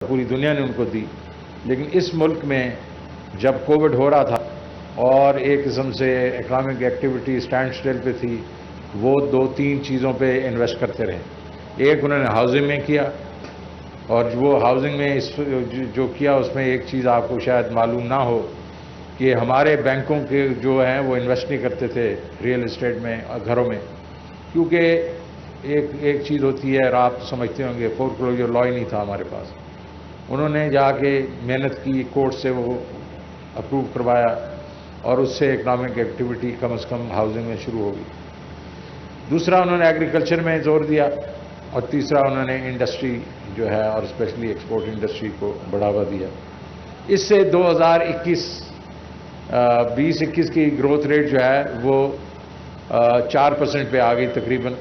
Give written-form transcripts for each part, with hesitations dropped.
پوری دنیا نے ان کو دی، لیکن اس ملک میں جب کووڈ ہو رہا تھا اور ایک قسم سے اکنامک ایکٹیویٹی سٹینڈ سٹل پہ تھی، وہ 2-3 چیزوں پہ انویسٹ کرتے رہے۔ ایک انہوں نے ہاؤسنگ میں کیا، اور وہ ہاؤسنگ میں جو کیا اس میں ایک چیز آپ کو شاید معلوم نہ ہو کہ ہمارے بینکوں کے جو ہیں وہ انویسٹ نہیں کرتے تھے ریئل اسٹیٹ میں اور گھروں میں، کیونکہ ایک چیز ہوتی ہے، اور آپ سمجھتے ہوں گے، فورکلوجر لا ہی نہیں تھا ہمارے پاس۔ انہوں نے جا کے محنت کی، کورٹ سے وہ اپروو کروایا، اور اس سے اکنامک ایکٹیویٹی کم از کم ہاؤسنگ میں شروع ہوگی۔ دوسرا انہوں نے ایگریکلچر میں زور دیا، اور تیسرا انہوں نے انڈسٹری جو ہے اور اسپیشلی ایکسپورٹ انڈسٹری کو بڑھاوا دیا۔ اس سے 2020-21 کی گروتھ ریٹ جو ہے وہ 4% پہ آ گئی تقریباً،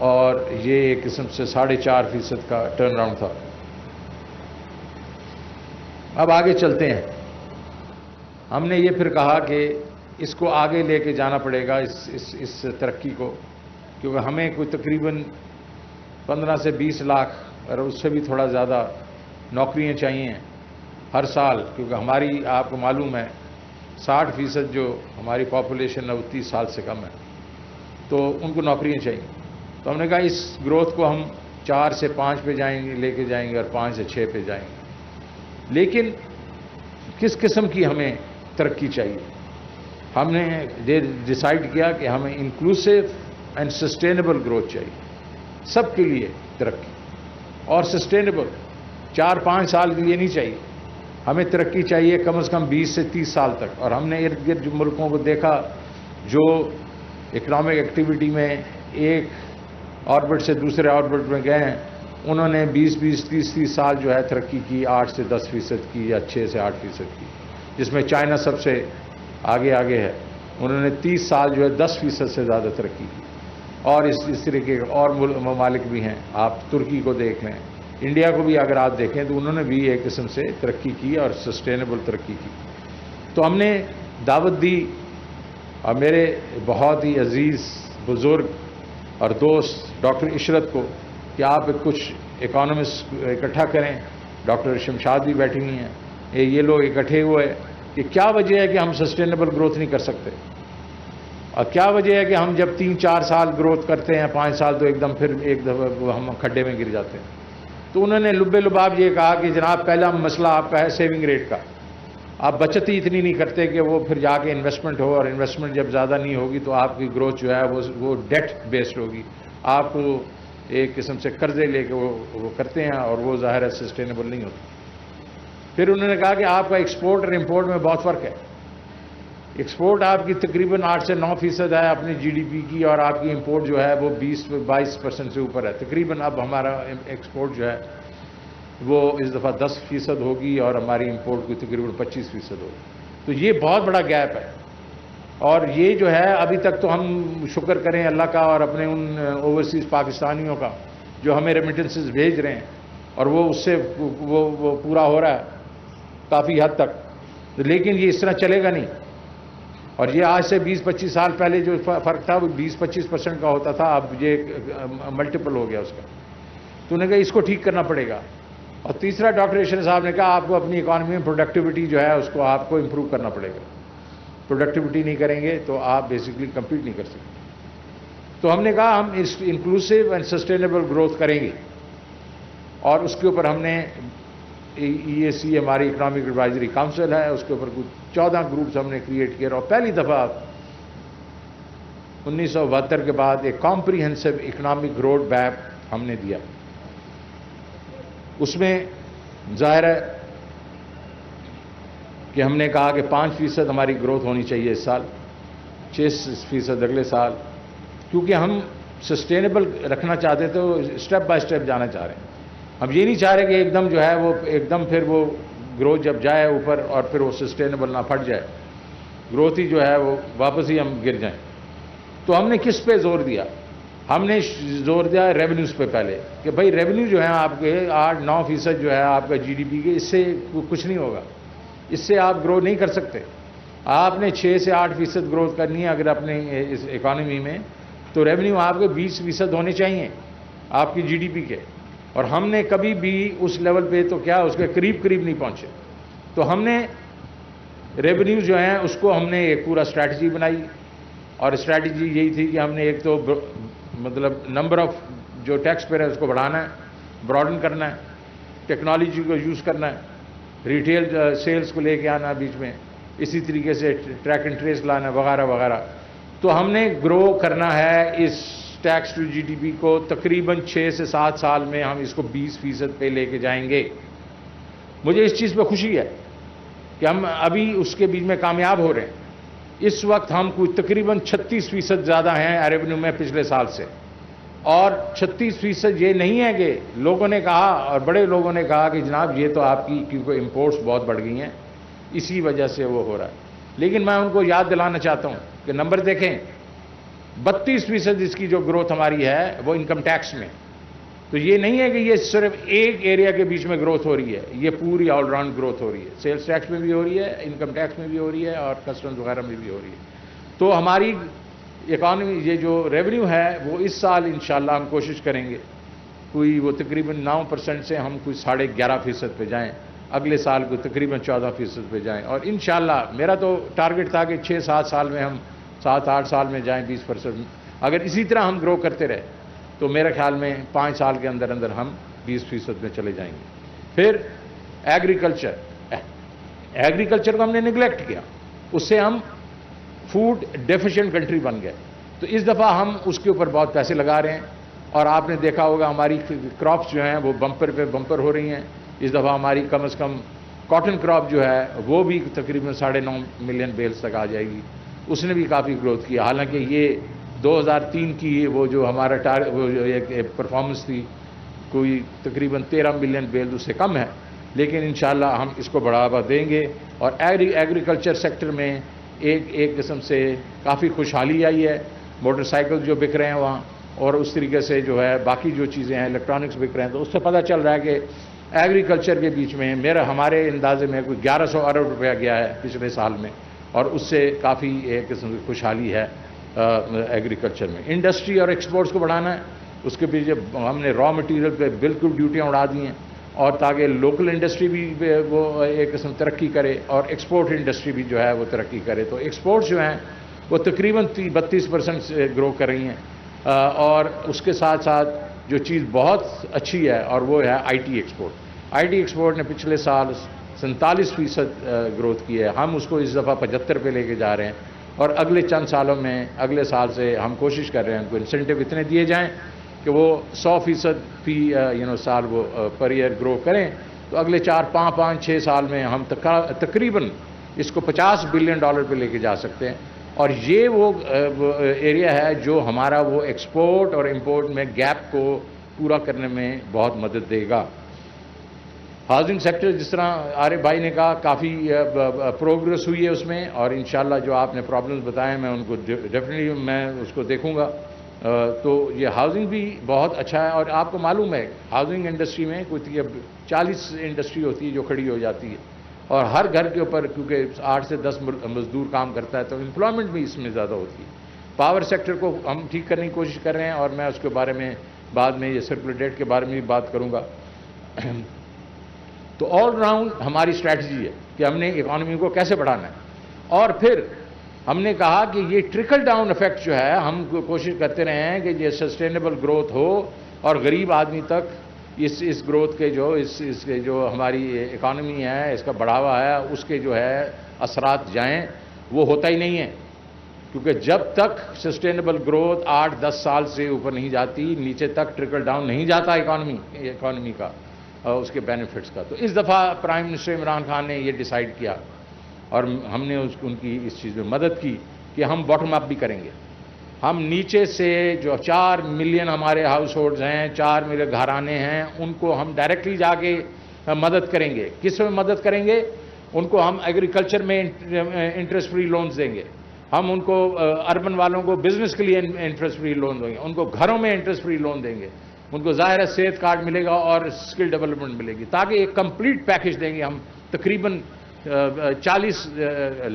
اور یہ ایک قسم سے 4.5% کا ٹرن اراؤنڈ تھا۔ اب آگے چلتے ہیں۔ ہم نے یہ پھر کہا کہ اس کو آگے لے کے جانا پڑے گا، اس ترقی کو، کیونکہ ہمیں کوئی تقریباً 15 سے 20 لاکھ اور اس سے بھی تھوڑا زیادہ نوکریاں چاہیے ہر سال، کیونکہ ہماری آپ کو معلوم ہے 60% جو ہماری پاپولیشن ہے وہ 30 سال سے کم ہے، تو ان کو نوکریاں چاہیے۔ تو ہم نے کہا اس گروتھ کو ہم 4 سے 5 پہ جائیں گے، لے کے جائیں گے، اور 5 سے 6 پہ جائیں گے۔ لیکن کس قسم کی ہمیں ترقی چاہیے؟ ہم نے ڈیسائیڈ کیا کہ ہمیں انکلوسیو اینڈ سسٹینیبل گروتھ چاہیے، سب کے لیے ترقی، اور سسٹینیبل 4-5 سال کے لیے نہیں چاہیے، ہمیں ترقی چاہیے کم از کم 20 سے 30 سال تک۔ اور ہم نے ارد گرد ملکوں کو دیکھا جو اکنامک ایکٹیویٹی میں ایک آربٹ سے دوسرے آربٹ میں گئے ہیں، انہوں نے 20-30 سال جو ہے ترقی کی، 8 سے 10% کی، یا 6 سے 8% کی، جس میں چائنا سب سے آگے ہے، انہوں نے 30 سال جو ہے 10% سے زیادہ ترقی کی۔ اور اس طریقے کے اور ممالک بھی ہیں، آپ ترکی کو دیکھ لیں، انڈیا کو بھی اگر آپ دیکھیں تو انہوں نے بھی ایک قسم سے ترقی کی اور سسٹینیبل ترقی کی۔ تو ہم نے دعوت دی، اور میرے بہت ہی عزیز بزرگ اور دوست ڈاکٹر عشرت کو، کہ آپ کچھ اکانومسٹ اکٹھا کریں، ڈاکٹر شمشاد بھی بیٹھی ہوئی ہیں، یہ لوگ اکٹھے ہوئے کہ کیا وجہ ہے کہ ہم سسٹینیبل گروتھ نہیں کر سکتے، اور کیا وجہ ہے کہ ہم جب 3-4 سال گروتھ کرتے ہیں، 5 سال تو ایک دفعہ ہم کھڈے میں گر جاتے ہیں۔ تو انہوں نے لب لباب یہ کہا کہ جناب پہلا مسئلہ آپ کا ہے سیونگ ریٹ کا، آپ بچت ہی اتنی نہیں کرتے کہ وہ پھر جا کے انویسٹمنٹ ہو، اور انویسٹمنٹ جب زیادہ نہیں ہوگی تو آپ کی گروتھ جو ہے وہ ڈیٹ بیسڈ ہوگی، آپ کو ایک قسم سے قرضے لے کے وہ کرتے ہیں، اور وہ ظاہر ہے سسٹینیبل نہیں ہوتی۔ پھر انہوں نے کہا کہ آپ کا ایکسپورٹ اور امپورٹ میں بہت فرق ہے، ایکسپورٹ آپ کی تقریباً 8 سے 9% ہے اپنی جی ڈی پی کی، اور آپ کی امپورٹ جو ہے وہ 20-22% سے اوپر ہے تقریباً۔ اب ہمارا ایکسپورٹ جو ہے وہ اس دفعہ 10% ہوگی، اور ہماری امپورٹ کی تقریباً 25% ہوگی۔ تو یہ بہت بڑا گیپ ہے، اور یہ جو ہے ابھی تک تو ہم شکر کریں اللہ کا اور اپنے ان اوورسیز پاکستانیوں کا جو ہمیں ریمیٹنسز بھیج رہے ہیں، اور وہ اس سے وہ پورا ہو رہا ہے کافی حد تک، لیکن یہ اس طرح چلے گا نہیں۔ اور یہ آج سے 20-25 سال پہلے جو فرق تھا وہ 20-25% کا ہوتا تھا، اب یہ ملٹیپل ہو گیا اس کا۔ تو انہوں نے کہا اس کو ٹھیک کرنا پڑے گا۔ اور تیسرا ڈاکٹر عشرت صاحب نے کہا آپ کو اپنی اکانومی میں پروڈکٹیوٹی جو ہے اس کو آپ کو امپروو کرنا پڑے گا، پروڈکٹیوٹی نہیں کریں گے تو آپ بیسیکلی کمپیٹ نہیں کر سکتے۔ تو ہم نے کہا ہم انکلوسیو اینڈ سسٹینیبل گروتھ کریں گے، اور اس کے اوپر ہم نے ای اے سی ہماری اکنامک ایڈوائزری کاؤنسل ہے، اس کے اوپر کچھ 14 گروپس ہم نے کریٹ کیے، اور پہلی دفعہ 1972 کے بعد ایک کمپریہنسو اکنامک روڈ میپ ہم نے دیا۔ اس میں ظاہر ہے کہ ہم نے کہا کہ 5% ہماری گروتھ ہونی چاہیے اس سال، 6% اگلے سال، کیونکہ ہم سسٹینیبل رکھنا چاہتے تو اسٹیپ بائی اسٹیپ جانا چاہ رہے ہیں۔ ہم یہ نہیں چاہ رہے کہ ایک دم جو ہے وہ ایک دم پھر وہ گروتھ جب جائے اوپر اور پھر وہ سسٹینیبل نہ پھٹ جائے، گروتھ ہی جو ہے وہ واپس ہی ہم گر جائیں۔ تو ہم نے کس پہ زور دیا؟ ہم نے زور دیا ریونیوز پہ پہلے، کہ بھائی ریونیو جو ہے آپ کے 8-9% جو ہے آپ کا جی ڈی پی کے، اس سے کچھ نہیں ہوگا، اس سے آپ گرو نہیں کر سکتے۔ آپ نے 6 سے 8% گروتھ کرنی ہے اگر اپنے اس اکانومی میں، تو ریونیو آپ کے 20% ہونے چاہیے آپ کی جی ڈی پی کے۔ اور ہم نے کبھی بھی اس لیول پہ تو کیا اس کے قریب نہیں پہنچے. تو ہم نے ریونیو جو ہیں اس کو ہم نے ایک پورا اسٹریٹجی بنائی, اور اسٹریٹجی یہی تھی کہ ہم نے ایک تو مطلب نمبر آف جو ٹیکس پیئر ہے اس کو بڑھانا ہے, براڈن کرنا ہے, ٹیکنالوجی کو یوز کرنا ہے, ریٹیل سیلز کو لے کے آنا بیچ میں, اسی طریقے سے ٹریک اینڈ ٹریس لانا وغیرہ وغیرہ. تو ہم نے گرو کرنا ہے اس tax to GDP کو تقریباً 6 سے 7 سال میں ہم اس کو 20% پہ لے کے جائیں گے. مجھے اس چیز پہ خوشی ہے کہ ہم ابھی اس کے بیچ میں کامیاب ہو رہے ہیں. اس وقت ہم کوئی تقریباً 36% زیادہ ہیں ریونیو میں پچھلے سال سے, اور 36% یہ نہیں ہے کہ لوگوں نے کہا اور بڑے لوگوں نے کہا کہ جناب یہ تو آپ کی کیونکہ امپورٹس بہت بڑھ گئی ہیں اسی وجہ سے وہ ہو رہا ہے. لیکن میں ان کو یاد دلانا چاہتا ہوں کہ نمبر دیکھیں, 32% اس کی جو گروتھ ہماری ہے وہ انکم ٹیکس میں. تو یہ نہیں ہے کہ یہ صرف ایک ایریا کے بیچ میں گروتھ ہو رہی ہے, یہ پوری آل راؤنڈ گروتھ ہو رہی ہے. سیلز ٹیکس میں بھی ہو رہی ہے, انکم ٹیکس میں بھی ہو رہی ہے, اور کسٹمز وغیرہ میں بھی ہو رہی ہے. تو ہماری اکانومی یہ جو ریونیو ہے وہ اس سال انشاءاللہ ہم کوشش کریں گے کوئی وہ تقریباً 9% سے ہم کوئی 11.5% پہ جائیں, اگلے سال کو تقریباً 14% پہ جائیں, اور انشاءاللہ میرا تو ٹارگٹ تھا کہ 6-7 سال میں ہم 7-8 سال میں جائیں 20%. اگر اسی طرح ہم گرو کرتے رہے تو میرے خیال میں 5 سال کے اندر اندر ہم 20% میں چلے جائیں گے. پھر ایگریکلچر کو ہم نے نگلیکٹ کیا, اس سے ہم فوڈ ڈیفیشینٹ کنٹری بن گئے. تو اس دفعہ ہم اس کے اوپر بہت پیسے لگا رہے ہیں, اور آپ نے دیکھا ہوگا ہماری کراپس جو ہیں وہ بمپر پہ بمپر ہو رہی ہیں. اس دفعہ ہماری کم از کم کاٹن کراپ جو ہے وہ بھی تقریباً 9.5 ملین بیلز تک آ جائے گی. اس نے بھی کافی گروتھ کی, حالانکہ یہ 2003 کی وہ جو ہمارا ایک پرفارمنس تھی کوئی تقریباً 13 ملین بیل اس سے کم ہے, لیکن انشاءاللہ ہم اس کو بڑھاوا دیں گے. اور ایگریکلچر سیکٹر میں ایک قسم سے کافی خوشحالی آئی ہے. موٹر سائیکل جو بک رہے ہیں وہاں, اور اس طریقے سے جو ہے باقی جو چیزیں ہیں الیکٹرانکس بک رہے ہیں, تو اس سے پتہ چل رہا ہے کہ ایگریکلچر کے بیچ میں ہمارے اندازے میں کوئی 1100 ارب روپیہ گیا ہے پچھلے سال میں, اور اس سے کافی ایک قسم کی خوشحالی ہے ایگریکلچر میں. انڈسٹری اور ایکسپورٹس کو بڑھانا ہے, اس کے پیچھے ہم نے را مٹیریل پہ بالکل ڈیوٹیاں اڑا دی ہیں, اور تاکہ لوکل انڈسٹری بھی وہ ایک قسم ترقی کرے, اور ایکسپورٹ انڈسٹری بھی جو ہے وہ ترقی کرے. تو ایکسپورٹس جو ہیں وہ تقریباً 32% سے گرو کر رہی ہیں. اور اس کے ساتھ ساتھ جو چیز بہت اچھی ہے اور وہ ہے I T export. I T export نے پچھلے سال 47% گروتھ کی ہے. ہم اس کو اس دفعہ 75 پہ لے کے جا رہے ہیں, اور اگلے چند سالوں میں اگلے سال سے ہم کوشش کر رہے ہیں کو انسینٹیو اتنے دیے جائیں کہ وہ 100% فی سال وہ پر ایئر گرو کریں. تو اگلے 4-5-6 سال میں ہم تقریباً اس کو $50 بلین پہ لے کے جا سکتے ہیں. اور یہ وہ ایریا ہے جو ہمارا وہ ایکسپورٹ اور امپورٹ میں گیپ کو پورا کرنے میں بہت مدد دے گا. ہاؤسنگ سیکٹر جس طرح عارف بھائی نے کہا کافی پروگریس ہوئی ہے اس میں, اور انشاءاللہ جو آپ نے پرابلمز بتائے میں ان کو ڈیفینیٹلی میں اس کو دیکھوں گا. تو یہ ہاؤسنگ بھی بہت اچھا ہے, اور آپ کو معلوم ہے ہاؤسنگ انڈسٹری میں کوئی 40 انڈسٹری ہوتی ہے جو کھڑی ہو جاتی ہے, اور ہر گھر کے اوپر کیونکہ 8 سے 10 مزدور کام کرتا ہے تو امپلائمنٹ بھی اس میں زیادہ ہوتی ہے. پاور سیکٹر کو ہم ٹھیک کرنے کی کوشش کر رہے ہیں, اور میں اس کے بارے میں بعد میں یہ سرکولر ڈیٹ کے بارے میں بھی بات کروں گا. تو آل راؤنڈ ہماری اسٹریٹجی ہے کہ ہم نے اکانومی کو کیسے بڑھانا ہے. اور پھر ہم نے کہا کہ یہ ٹرکل ڈاؤن ایفیکٹ جو ہے ہم کوشش کرتے رہے ہیں کہ یہ سسٹینیبل گروتھ ہو, اور غریب آدمی تک اس گروتھ کے اس کے جو ہماری اکانومی ہے اس کا بڑھاوا ہے اس کے جو ہے اثرات جائیں. وہ ہوتا ہی نہیں ہے, کیونکہ جب تک سسٹینیبل گروتھ 8-10 سال سے اوپر نہیں جاتی, نیچے تک ٹرکل ڈاؤن نہیں جاتا اکانومی کا اس کے بینیفٹس کا. تو اس دفعہ پرائم منسٹر عمران خان نے یہ ڈیسائیڈ کیا, اور ہم نے ان کی اس چیز میں مدد کی کہ ہم باٹم اپ بھی کریں گے. ہم نیچے سے جو 4 ملین ہمارے ہاؤس ہولڈز ہیں, 4 ملین گھرانے ہیں, ان کو ہم ڈائریکٹلی جا کے مدد کریں گے. کس میں مدد کریں گے؟ ان کو ہم ایگریکلچر میں انٹرسٹ فری لونز دیں گے, ہم ان کو اربن والوں کو بزنس کے لیے انٹرسٹ فری لون دیں گے, ان کو گھروں میں انٹرسٹ فری لون دیں گے, ان کو ظاہر ہے صحت کارڈ ملے گا اور اسکل ڈیولپمنٹ ملے گی, تاکہ ایک کمپلیٹ پیکج دیں گے ہم تقریباً 40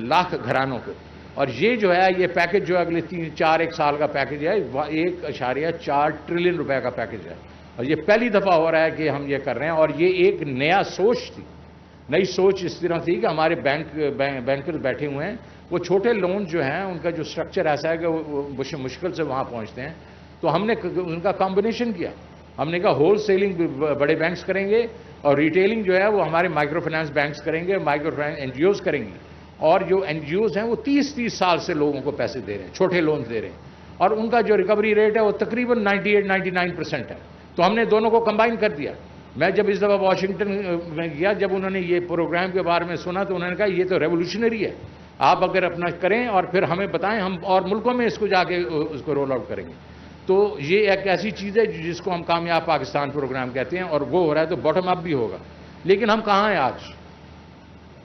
لاکھ گھرانوں کو. اور یہ جو ہے یہ پیکج جو اگلے 3-4 سال کا پیکج ہے, 1.4 ٹریلین روپے کا پیکج ہے. اور یہ پہلی دفعہ ہو رہا ہے کہ ہم یہ کر رہے ہیں، اور یہ ایک نیا سوچ تھی، نئی سوچ اس طرح تھی کہ ہمارے بینکر بیٹھے ہوئے ہیں، وہ چھوٹے لون جو ہیں ان کا جو سٹرکچر ایسا ہے کہ وہ مشکل سے وہاں پہنچتے ہیں، تو ہم نے ان کا کمبینیشن کیا. ہم نے کہا ہول سیلنگ بڑے بینکس کریں گے اور ریٹیلنگ جو ہے وہ ہمارے مائکرو فائنانس بینکس کریں گے، micro finance N G Os کریں گی. اور جو این جی اوز ہیں وہ 30 سال سے لوگوں کو پیسے دے رہے ہیں، چھوٹے لونز دے رہے ہیں، اور ان کا جو ریکوری ریٹ ہے وہ تقریباً 98-99% ہے. تو ہم نے دونوں کو کمبائن کر دیا. میں جب اس دفعہ واشنگٹن میں گیا، جب انہوں نے یہ پروگرام کے بارے میں سنا تو انہوں نے کہا یہ تو ریولوشنری ہے، آپ اگر اپنا کریں اور پھر ہمیں بتائیں، ہم اور ملکوں میں اس کو جا کے اس کو رول آؤٹ کریں گے. تو یہ ایک ایسی چیز ہے جس کو ہم کامیاب پاکستان پروگرام کہتے ہیں، اور وہ ہو رہا ہے تو باٹم اپ بھی ہوگا. لیکن ہم کہاں ہیں آج؟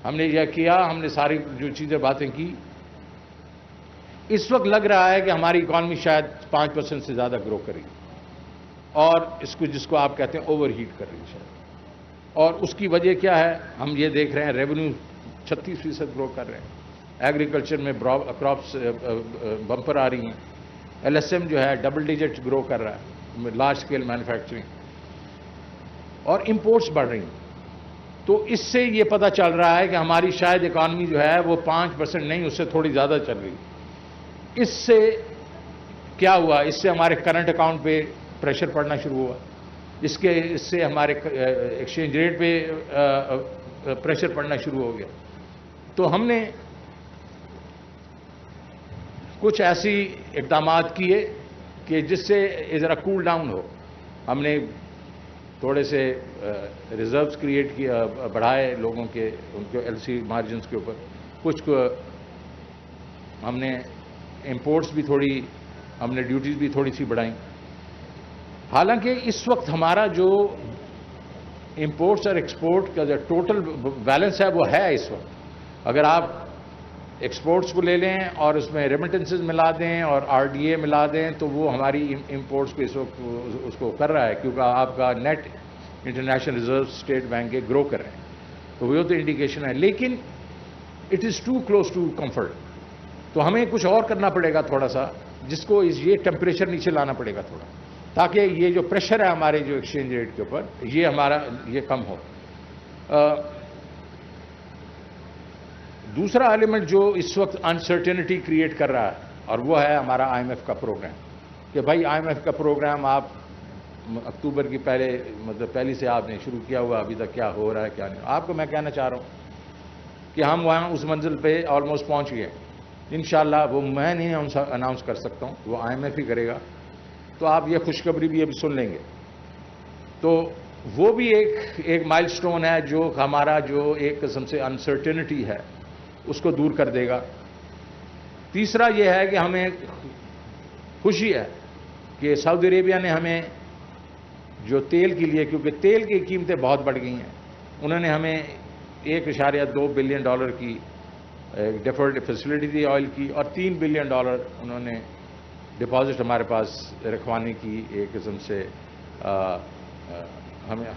ہم نے یہ کیا، ہم نے ساری جو چیزیں باتیں کی. اس وقت لگ رہا ہے کہ ہماری اکانومی شاید 5% سے زیادہ گرو کرے گی، اور جس کو آپ کہتے ہیں اوور ہیٹ کر رہی ہے شاید. اور اس کی وجہ کیا ہے؟ ہم یہ دیکھ رہے ہیں ریونیو 36% گرو کر رہے ہیں، ایگریکلچر میں کراپس بمپر آ رہی ہیں، ایل ایس ایم جو ہے ڈبل ڈیجٹ گرو کر رہا ہے، لارج اسکیل مینوفیکچرنگ، اور امپورٹس بڑھ رہی ہیں. تو اس سے یہ پتہ چل رہا ہے کہ ہماری شاید اکانومی جو ہے وہ 5% نہیں، اس سے تھوڑی زیادہ چل رہی. اس سے کیا ہوا؟ اس سے ہمارے کرنٹ اکاؤنٹ پہ پریشر پڑنا شروع ہوا، اس سے ہمارے ایکسچینج ریٹ پہ پریشر پڑنا شروع ہو گیا. تو ہم نے کچھ ایسی اقدامات کیے کہ جس سے ذرا کول ڈاؤن ہو. ہم نے تھوڑے سے ریزروز کریٹ کیا، بڑھائے لوگوں کے، ان کے ایل سی مارجنز کے اوپر. کچھ کو ہم نے امپورٹس بھی تھوڑی، ہم نے ڈیوٹیز بھی تھوڑی سی بڑھائیں. حالانکہ اس وقت ہمارا جو امپورٹس اور ایکسپورٹ کا جو ٹوٹل بیلنس ہے وہ ہے اس وقت، اگر آپ ایکسپورٹس کو لے لیں اور اس میں ریمیٹنسز ملا دیں اور آر ڈی اے ملا دیں تو وہ ہماری امپورٹس کو اس وقت اس کو کر رہا ہے، کیونکہ آپ کا net international reserve state bank کے گرو کر رہے ہیں. تو وہ تو انڈیکیشن ہے، لیکن it is too close to comfort. تو ہمیں کچھ اور کرنا پڑے گا تھوڑا سا، جس کو یہ ٹیمپریچر نیچے لانا پڑے گا تھوڑا، تاکہ یہ جو پریشر ہے ہمارے جو ایکسچینج ریٹ کے اوپر یہ ہمارا یہ کم ہو. دوسرا ایلیمنٹ جو اس وقت انسرٹینٹی کریٹ کر رہا ہے، اور وہ ہے ہمارا آئی ایم ایف کا پروگرام. کہ بھائی آئی ایم ایف کا پروگرام آپ اکتوبر کی پہلی سے آپ نے شروع کیا ہوا، ابھی تک کیا ہو رہا ہے کیا نہیں. آپ کو میں کہنا چاہ رہا ہوں کہ ہم وہاں اس منزل پہ آلموسٹ پہنچ گئے. انشاءاللہ وہ میں نہیں اناؤنس کر سکتا ہوں، وہ آئی ایم ایف ہی کرے گا. تو آپ یہ خوشخبری بھی ابھی سن لیں گے. تو وہ بھی ایک مائل سٹون ہے جو ہمارا جو ایک قسم سے انسرٹینٹی ہے اس کو دور کر دے گا. تیسرا یہ ہے کہ ہمیں خوشی ہے کہ سعودی عربیہ نے ہمیں جو تیل کے لیے، کیونکہ تیل کی قیمتیں بہت بڑھ گئی ہیں، انہوں نے ہمیں $1.2 بلین کی ڈیفرڈ فیسلٹی دی آئل کی، اور $3 بلین انہوں نے ڈپازٹ ہمارے پاس رکھوانے کی ایک قسم سے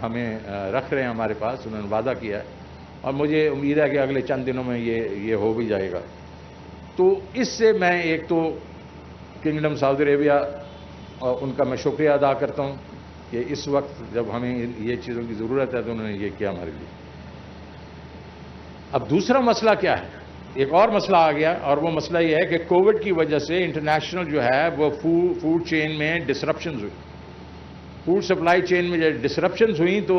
ہمیں رکھ رہے ہیں ہمارے پاس، انہوں نے وعدہ کیا ہے. اور مجھے امید ہے کہ اگلے چند دنوں میں یہ ہو بھی جائے گا. تو اس سے میں ایک تو کنگڈم سعودی عربیہ اور ان کا میں شکریہ ادا کرتا ہوں کہ اس وقت جب ہمیں یہ چیزوں کی ضرورت ہے تو انہوں نے یہ کیا ہمارے لیے. اب دوسرا مسئلہ کیا ہے؟ ایک اور مسئلہ آ گیا، اور وہ مسئلہ یہ ہے کہ کووڈ کی وجہ سے انٹرنیشنل جو ہے وہ فوڈ چین میں ڈسرپشنز ہوئی. فوڈ سپلائی چین میں جب ڈسرپشنز ہوئیں تو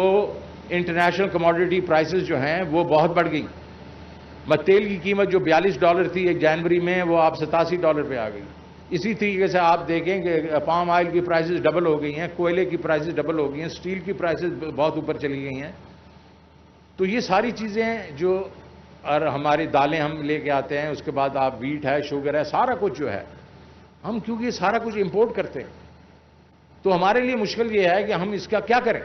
انٹرنیشنل کموڈیٹی پرائسز جو ہیں وہ بہت بڑھ گئی. تیل کی قیمت جو $42 تھی 1 جنوری میں، وہ آپ $87 پہ آ گئی. اسی طریقے سے آپ دیکھیں کہ پام آئل کی پرائسز ڈبل ہو گئی ہیں، کوئلے کی پرائسز ڈبل ہو گئی ہیں، اسٹیل کی پرائسز بہت اوپر چلی گئی ہیں. تو یہ ساری چیزیں جو، اور ہماری دالیں ہم لے کے آتے ہیں، اس کے بعد آپ ویٹ ہے، شوگر ہے، سارا کچھ جو ہے ہم کیونکہ یہ سارا کچھ امپورٹ کرتے ہیں تو ہمارے لیے مشکل یہ ہے کہ ہم اس کا کیا کریں،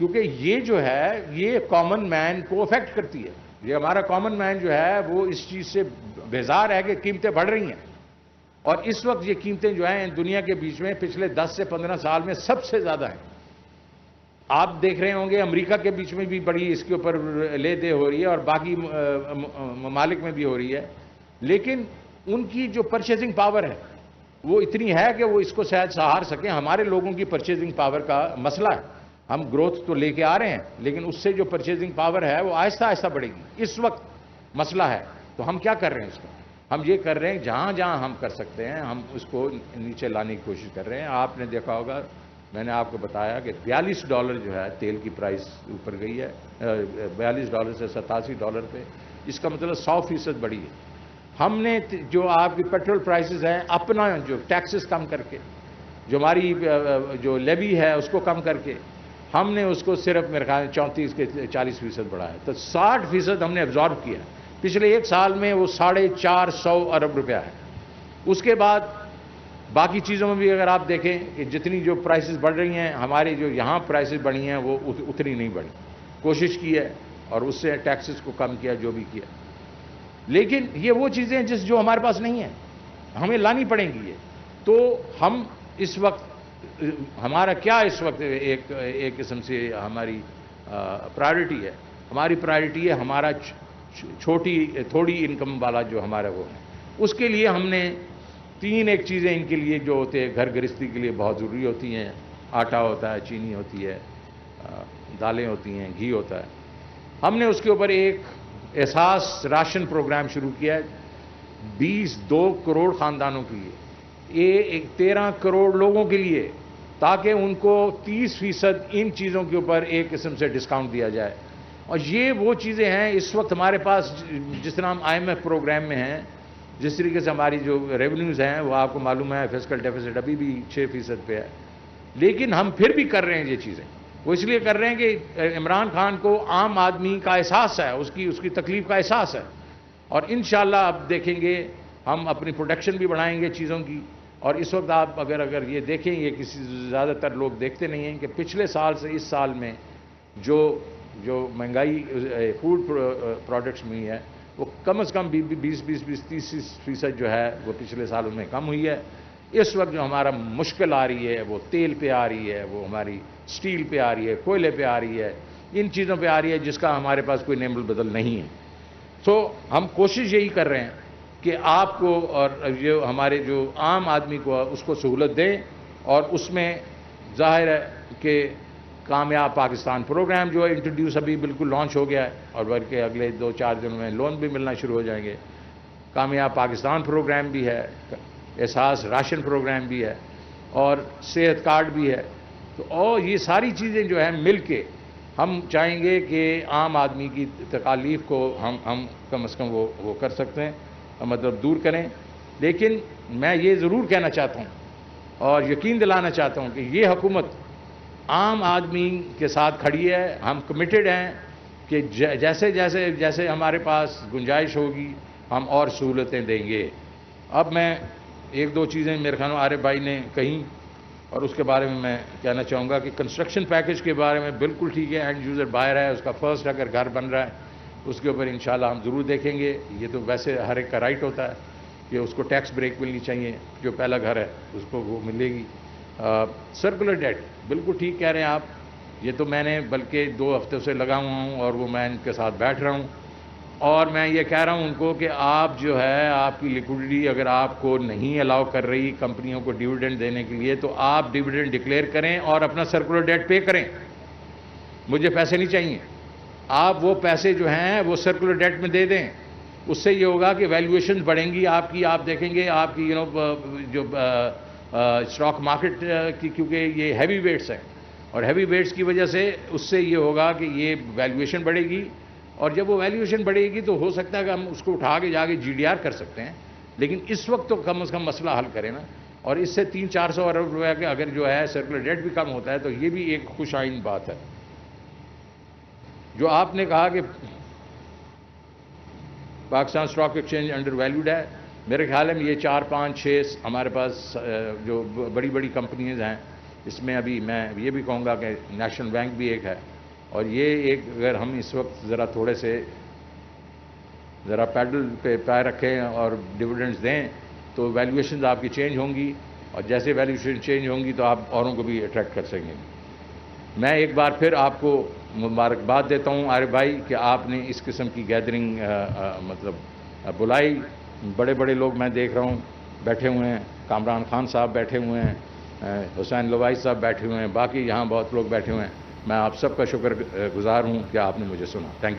کیونکہ یہ جو ہے یہ کامن مین کو افیکٹ کرتی ہے. یہ ہمارا کامن مین جو ہے وہ اس چیز سے بیزار ہے کہ قیمتیں بڑھ رہی ہیں. اور اس وقت یہ قیمتیں جو ہیں دنیا کے بیچ میں پچھلے 10 سے 15 سال میں سب سے زیادہ ہیں. آپ دیکھ رہے ہوں گے امریکہ کے بیچ میں بھی بڑی اس کے اوپر لے دے ہو رہی ہے، اور باقی ممالک میں بھی ہو رہی ہے. لیکن ان کی جو پرچیزنگ پاور ہے وہ اتنی ہے کہ وہ اس کو شاید سہار سکیں. ہمارے لوگوں کی پرچیزنگ پاور کا مسئلہ ہے. ہم گروتھ تو لے کے آ رہے ہیں لیکن اس سے جو پرچیزنگ پاور ہے وہ آہستہ آہستہ بڑھے گی. اس وقت مسئلہ ہے تو ہم کیا کر رہے ہیں اس کو؟ ہم یہ کر رہے ہیں جہاں جہاں ہم کر سکتے ہیں ہم اس کو نیچے لانے کی کوشش کر رہے ہیں. آپ نے دیکھا ہوگا میں نے آپ کو بتایا کہ $42 جو ہے تیل کی پرائس اوپر گئی ہے, $42 سے $87 پہ. اس کا مطلب 100% بڑھی ہے. ہم نے جو آپ کی پیٹرول پرائسز ہیں اپنا جو ٹیکسز کم کر کے, جو ہماری جو لیوی ہے اس کو کم کر کے, ہم نے اس کو صرف میرے خیال 34 کے 40% بڑھایا. تو 60% ہم نے ایبزارب کیا. پچھلے ایک سال میں وہ $450 ارب روپیہ ہے. اس کے بعد باقی چیزوں میں بھی اگر آپ دیکھیں کہ جتنی جو پرائسز بڑھ رہی ہیں, ہماری جو یہاں پرائسز بڑھی ہیں وہ اتنی نہیں بڑھی. کوشش کی ہے اور اس سے ٹیکسز کو کم کیا جو بھی کیا. لیکن یہ وہ چیزیں جو ہمارے پاس نہیں ہیں, ہمیں لانی پڑیں گی. یہ تو ہم اس وقت ہمارا کیا اس وقت ایک قسم سے ہماری پرائرٹی ہے. ہماری پرائرٹی ہے ہمارا تھوڑی انکم والا جو ہمارا وہ ہے. اس کے لیے ہم نے 3 ایک چیزیں ان کے لیے جو ہوتے ہیں گھر گرہستی کے لیے بہت ضروری ہوتی ہیں. آٹا ہوتا ہے, چینی ہوتی ہے, دالیں ہوتی ہیں, گھی ہوتا ہے. ہم نے اس کے اوپر ایک احساس راشن پروگرام شروع کیا ہے 22 کروڑ خاندانوں کے لیے, یہ 13 کروڑ لوگوں کے لیے, تاکہ ان کو 30% ان چیزوں کے اوپر ایک قسم سے ڈسکاؤنٹ دیا جائے. اور یہ وہ چیزیں ہیں اس وقت ہمارے پاس جس طرح ہم IMF پروگرام میں ہیں, جس طریقے سے ہماری جو ریونیوز ہیں وہ آپ کو معلوم ہے فسکل ڈیفیسٹ ابھی بھی 6% پہ ہے. لیکن ہم پھر بھی کر رہے ہیں یہ چیزیں. وہ اس لیے کر رہے ہیں کہ عمران خان کو عام آدمی کا احساس ہے, اس کی تکلیف کا احساس ہے. اور انشاءاللہ اب دیکھیں گے ہم اپنی پروڈکشن بھی بڑھائیں گے چیزوں کی. اور اس وقت آپ اگر یہ دیکھیں, یہ زیادہ تر لوگ دیکھتے نہیں ہیں کہ پچھلے سال سے اس سال میں جو مہنگائی فوڈ پروڈکٹس میں ہے وہ کم از کم 20-30% جو ہے وہ پچھلے سالوں میں کم ہوئی ہے. اس وقت جو ہمارا مشکل آ رہی ہے وہ تیل پہ آ رہی ہے, وہ ہماری سٹیل پہ آ رہی ہے, کوئلے پہ آ رہی ہے, ان چیزوں پہ آ رہی ہے جس کا ہمارے پاس کوئی نعم البدل نہیں ہے. تو ہم کوشش یہی کر رہے ہیں کہ آپ کو اور جو ہمارے جو عام آدمی کو اس کو سہولت دیں. اور اس میں ظاہر ہے کہ کامیاب پاکستان پروگرام جو ہے انٹروڈیوس ابھی بالکل لانچ ہو گیا ہے, اور بلکہ اگلے 2-4 دنوں میں لون بھی ملنا شروع ہو جائیں گے. کامیاب پاکستان پروگرام بھی ہے, احساس راشن پروگرام بھی ہے, اور صحت کارڈ بھی ہے. تو اور یہ ساری چیزیں جو ہیں مل کے ہم چاہیں گے کہ عام آدمی کی تکالیف کو ہم کم از کم وہ کر سکتے ہیں, مطلب دور کریں. لیکن میں یہ ضرور کہنا چاہتا ہوں اور یقین دلانا چاہتا ہوں کہ یہ حکومت عام آدمی کے ساتھ کھڑی ہے. ہم کمیٹڈ ہیں کہ جیسے ہمارے پاس گنجائش ہوگی ہم اور سہولتیں دیں گے. اب میں 1-2 چیزیں میرے خیال میں عارف بھائی نے کہیں, اور اس کے بارے میں کہنا چاہوں گا کہ کنسٹرکشن پیکج کے بارے میں بالکل ٹھیک ہے. اینڈ یوزر بائر ہے, اس کا فرسٹ اگر گھر بن رہا ہے اس کے اوپر انشاءاللہ ہم ضرور دیکھیں گے. یہ تو ویسے ہر ایک کا رائٹ ہوتا ہے کہ اس کو ٹیکس بریک ملنی چاہیے. جو پہلا گھر ہے اس کو وہ ملے گی. سرکولر ڈیٹ بالکل ٹھیک کہہ رہے ہیں آپ. یہ تو میں نے بلکہ 2 ہفتوں سے لگا ہوا ہوں اور وہ میں ان کے ساتھ بیٹھ رہا ہوں, اور میں یہ کہہ رہا ہوں ان کو کہ آپ جو ہے آپ کی لیکوڈیٹی اگر آپ کو نہیں الاؤ کر رہی کمپنیوں کو ڈیویڈنڈ دینے کے لیے تو آپ ڈیویڈنڈ ڈکلیئر کریں اور اپنا سرکولر ڈیٹ پے کریں. مجھے پیسے نہیں چاہیے. آپ وہ پیسے جو ہیں وہ سرکولر ڈیٹ میں دے دیں. اس سے یہ ہوگا کہ ویلیویشن بڑھیں گی آپ کی. آپ دیکھیں گے آپ کی جو اسٹاک مارکیٹ کی, کیونکہ یہ ہیوی ویٹس ہیں, اور ہیوی ویٹس کی وجہ سے اس سے یہ ہوگا کہ یہ ویلیویشن بڑھے گی. اور جب وہ ویلیویشن بڑھے گی تو ہو سکتا ہے کہ ہم اس کو اٹھا کے جا کے GDR کر سکتے ہیں. لیکن اس وقت تو کم از کم مسئلہ حل کریں نا. اور اس سے 300-400 ارب روپے کے اگر جو ہے سرکولر ڈیٹ بھی کم ہوتا ہے تو یہ بھی ایک خوش آئند بات ہے. جو آپ نے کہا کہ Pakistan stock exchange under valued ہے, میرے خیال میں یہ 4-5-6 ہمارے پاس جو بڑی بڑی کمپنیز ہیں اس میں ابھی میں یہ بھی کہوں گا کہ نیشنل بینک بھی ایک ہے. اور یہ ایک اگر ہم اس وقت ذرا پیڈل پہ پیر رکھیں اور ڈیویڈنڈز دیں تو ویلیویشنز آپ کی چینج ہوں گی, اور جیسے ویلیویشن چینج ہوں گی تو آپ اوروں کو بھی اٹریکٹ کر سکیں گے. میں ایک بار پھر آپ کو مبارکباد دیتا ہوں عارف بھائی کہ آپ نے اس قسم کی گیدرنگ مطلب بلائی. بڑے بڑے لوگ میں دیکھ رہا ہوں بیٹھے ہوئے ہیں, کامران خان صاحب بیٹھے ہوئے ہیں, حسین لوائی صاحب بیٹھے ہوئے ہیں, باقی یہاں بہت لوگ بیٹھے ہوئے ہیں. میں آپ سب کا شکر گزار ہوں کہ آپ نے مجھے سنا. Thank you.